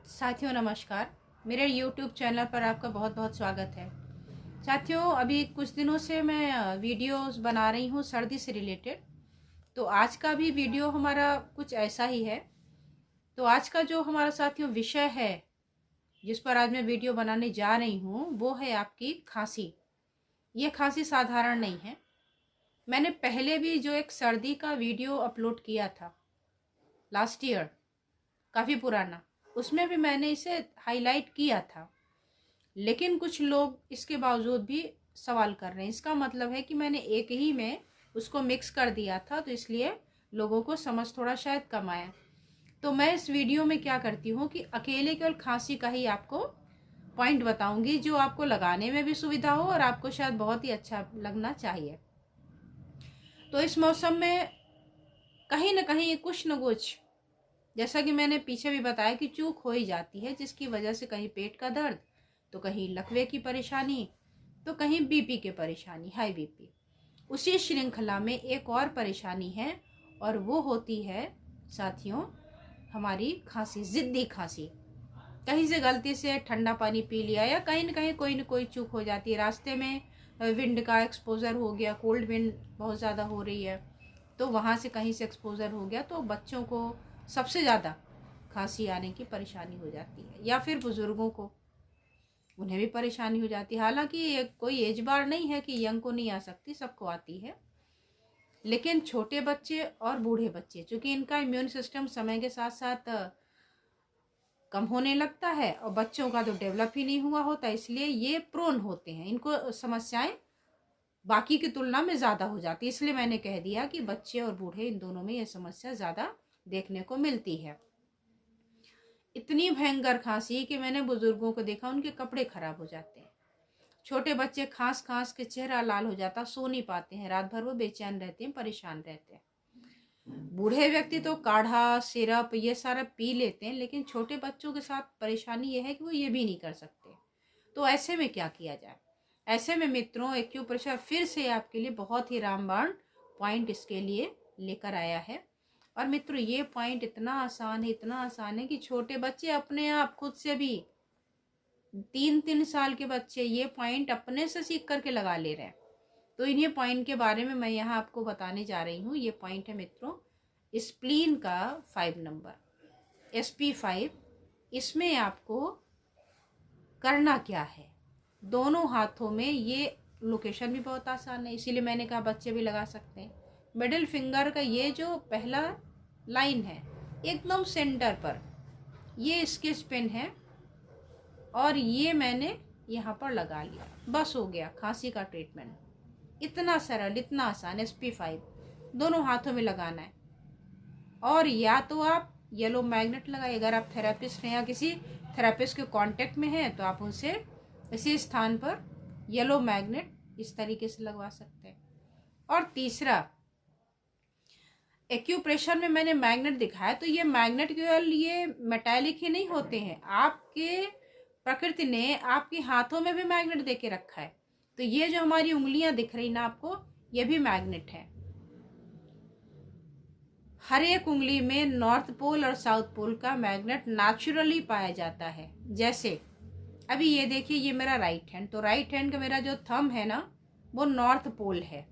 साथियों नमस्कार। मेरे YouTube चैनल पर आपका बहुत बहुत स्वागत है। साथियों अभी कुछ दिनों से मैं वीडियोस बना रही हूँ सर्दी से रिलेटेड। तो आज का भी वीडियो हमारा कुछ ऐसा ही है। तो आज का जो हमारा साथियों विषय है जिस पर आज मैं वीडियो बनाने जा रही हूँ वो है आपकी खांसी। ये खांसी साधारण नहीं है। मैंने पहले भी जो एक सर्दी का वीडियो अपलोड किया था लास्ट ईयर, काफ़ी पुराना, उसमें भी मैंने इसे हाईलाइट किया था। लेकिन कुछ लोग इसके बावजूद भी सवाल कर रहे हैं। इसका मतलब है कि मैंने एक ही में उसको मिक्स कर दिया था, तो इसलिए लोगों को समझ थोड़ा शायद कम आया। तो मैं इस वीडियो में क्या करती हूँ कि अकेले केवल खांसी का ही आपको पॉइंट बताऊंगी जो आपको लगाने में भी सुविधा हो और आपको शायद बहुत ही अच्छा लगना चाहिए। तो इस मौसम में कहीं ना कहीं कुछ न कुछ, जैसा कि मैंने पीछे भी बताया कि चूक हो ही जाती है, जिसकी वजह से कहीं पेट का दर्द, तो कहीं लकवे की परेशानी, तो कहीं बीपी की परेशानी, हाई बीपी। उसी श्रृंखला में एक और परेशानी है और वो होती है साथियों हमारी खांसी, जिद्दी खांसी। कहीं से गलती से ठंडा पानी पी लिया या कहीं ना कोई चूक हो जाती है। रास्ते में विंड का एक्सपोजर हो गया, कोल्ड विंड बहुत ज़्यादा हो रही है, तो वहाँ से कहीं से एक्सपोजर हो गया, तो बच्चों को सबसे ज़्यादा खांसी आने की परेशानी हो जाती है। या फिर बुज़ुर्गों को, उन्हें भी परेशानी हो जाती है। हालांकि ये कोई एज बार नहीं है कि यंग को नहीं आ सकती, सबको आती है। लेकिन छोटे बच्चे और बूढ़े बच्चे, चूँकि इनका इम्यून सिस्टम समय के साथ साथ कम होने लगता है और बच्चों का तो डेवलप ही नहीं हुआ होता, इसलिए ये प्रोन होते हैं, इनको समस्याएं बाकी की तुलना में ज़्यादा हो जाती है। इसलिए मैंने कह दिया कि बच्चे और बूढ़े, इन दोनों में ये समस्या ज़्यादा देखने को मिलती है। इतनी भयंकर खांसी कि मैंने बुजुर्गों को देखा, उनके कपड़े खराब हो जाते हैं। छोटे बच्चे खांस खांस के चेहरा लाल हो जाता, सो नहीं पाते हैं, रात भर वो बेचैन रहते हैं, परेशान रहते हैं। बूढ़े व्यक्ति तो काढ़ा सिरप ये सारा पी लेते हैं, लेकिन छोटे बच्चों के साथ परेशानी ये है कि वो ये भी नहीं कर सकते। तो ऐसे में क्या किया जाए? ऐसे में मित्रों एक्यूप्रेशर फिर से आपके लिए बहुत ही रामबाण पॉइंट इसके लिए लेकर आया है। और मित्रों ये पॉइंट इतना आसान है, इतना आसान है कि छोटे बच्चे अपने आप खुद से भी, 3-3 साल के बच्चे ये पॉइंट अपने से सीख करके लगा ले रहे हैं। तो इन्हीं पॉइंट के बारे में मैं यहाँ आपको बताने जा रही हूँ। ये पॉइंट है मित्रों स्प्लीन का 5 नंबर, SP5। इसमें आपको करना क्या है, दोनों हाथों में, ये लोकेशन भी बहुत आसान है, इसीलिए मैंने कहा बच्चे भी लगा सकते हैं। मिडिल फिंगर का ये जो पहला लाइन है एकदम सेंटर पर, ये स्केच पेन है और ये मैंने यहाँ पर लगा लिया, बस हो गया खांसी का ट्रीटमेंट। इतना सरल, इतना आसान। SP5 दोनों हाथों में लगाना है। और या तो आप येलो मैग्नेट लगाइए, अगर आप थेरेपिस्ट हैं या किसी थेरेपिस्ट के कांटेक्ट में हैं तो आप उनसे इसी स्थान पर येलो मैग्नेट इस तरीके से लगवा सकते हैं। और तीसरा, एक्यूप्रेशर में मैंने मैग्नेट दिखाया, तो ये मैग्नेट केवल ये मेटालिक ही नहीं होते हैं, आपके प्रकृति ने आपके हाथों में भी मैग्नेट देके रखा है। तो ये जो हमारी उंगलियां दिख रही ना आपको, ये भी मैग्नेट है। हर एक उंगली में नॉर्थ पोल और साउथ पोल का मैग्नेट नेचुरली पाया जाता है। जैसे अभी ये देखिए, ये मेरा राइट हैंड, तो राइट हैंड का मेरा जो थंब है ना वो नॉर्थ पोल है,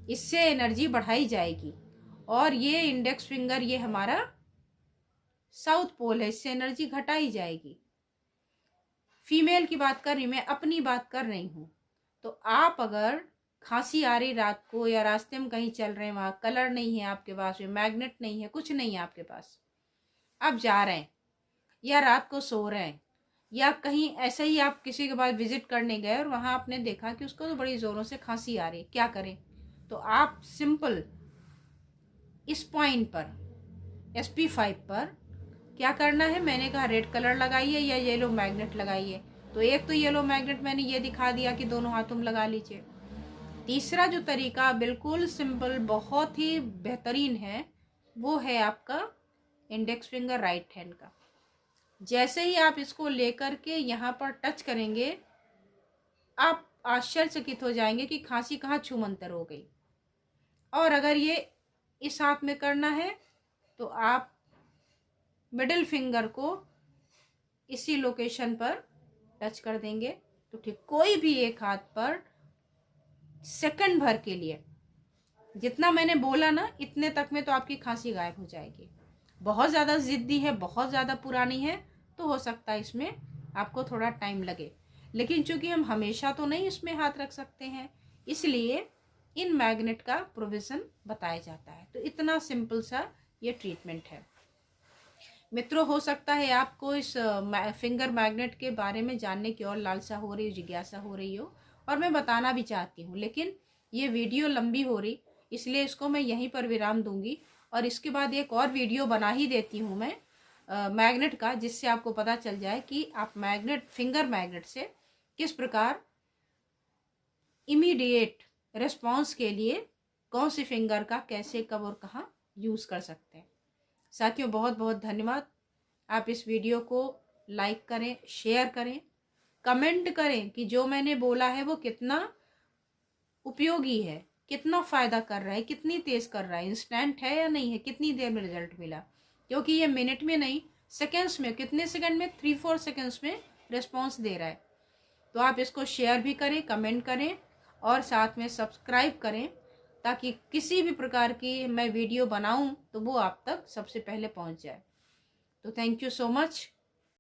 इससे एनर्जी बढ़ाई जाएगी। और ये इंडेक्स फिंगर ये हमारा साउथ पोल है, इससे एनर्जी घटाई जाएगी। फीमेल की बात कर रही, मैं अपनी बात कर रही हूँ। तो आप अगर खांसी आ रही रात को या रास्ते में कहीं चल रहे हैं, वहाँ कलर नहीं है आपके पास, मैग्नेट नहीं है, कुछ नहीं है आपके पास, आप जा रहे हैं या रात को सो रहे हैं या कहीं ऐसे ही आप किसी के पास विजिट करने गए और वहाँ आपने देखा कि उसको तो बड़ी ज़ोरों से खांसी आ रही है, क्या करें? तो आप सिंपल इस पॉइंट पर SP5 पर क्या करना है, मैंने कहा रेड कलर लगाइए या येलो मैग्नेट लगाइए। तो एक तो येलो मैग्नेट मैंने ये दिखा दिया कि दोनों हाथों में लगा लीजिए। तीसरा जो तरीका बिल्कुल सिंपल, बहुत ही बेहतरीन है, वो है आपका इंडेक्स फिंगर राइट हैंड का। जैसे ही आप इसको लेकर के यहाँ पर टच करेंगे, आप आश्चर्यचकित हो जाएंगे कि खांसी कहाँ छूमंतर हो गई। और अगर ये इस हाथ में करना है तो आप मिडिल फिंगर को इसी लोकेशन पर टच कर देंगे तो ठीक कोई भी एक हाथ पर सेकंड भर के लिए, जितना मैंने बोला ना इतने तक में तो आपकी खांसी गायब हो जाएगी। बहुत ज़्यादा ज़िद्दी है, बहुत ज़्यादा पुरानी है तो हो सकता है इसमें आपको थोड़ा टाइम लगे, लेकिन चूंकि हम हमेशा तो नहीं इसमें हाथ रख सकते हैं, इसलिए इन मैग्नेट का प्रोविज़न बताया जाता है। तो इतना सिंपल सा ये ट्रीटमेंट है मित्रों। हो सकता है आपको इस फिंगर मैग्नेट के बारे में जानने की और लालसा हो रही हो, जिज्ञासा हो रही हो, और मैं बताना भी चाहती हूँ, लेकिन ये वीडियो लंबी हो रही इसलिए इसको मैं यहीं पर विराम दूंगी और इसके बाद एक और वीडियो बना ही देती हूँ मैं मैग्नेट का, जिससे आपको पता चल जाए कि आप फिंगर मैग्नेट से किस प्रकार इमीडिएट रिस्पॉन्स के लिए कौन सी फिंगर का कैसे कब और कहाँ यूज़ कर सकते हैं। साथियों बहुत बहुत धन्यवाद। आप इस वीडियो को लाइक करें, शेयर करें, कमेंट करें कि जो मैंने बोला है वो कितना उपयोगी है, कितना फ़ायदा कर रहा है, कितनी तेज़ कर रहा है, इंस्टेंट है या नहीं है, कितनी देर में रिजल्ट मिला, क्योंकि ये मिनट में नहीं सेकेंड्स में, कितने सेकंड में 3-4 सेकंड्स में रिस्पॉन्स दे रहा है। तो आप इसको शेयर भी करें, कमेंट करें और साथ में सब्सक्राइब करें ताकि किसी भी प्रकार की मैं वीडियो बनाऊं तो वो आप तक सबसे पहले पहुंच जाए। तो थैंक यू सो मच।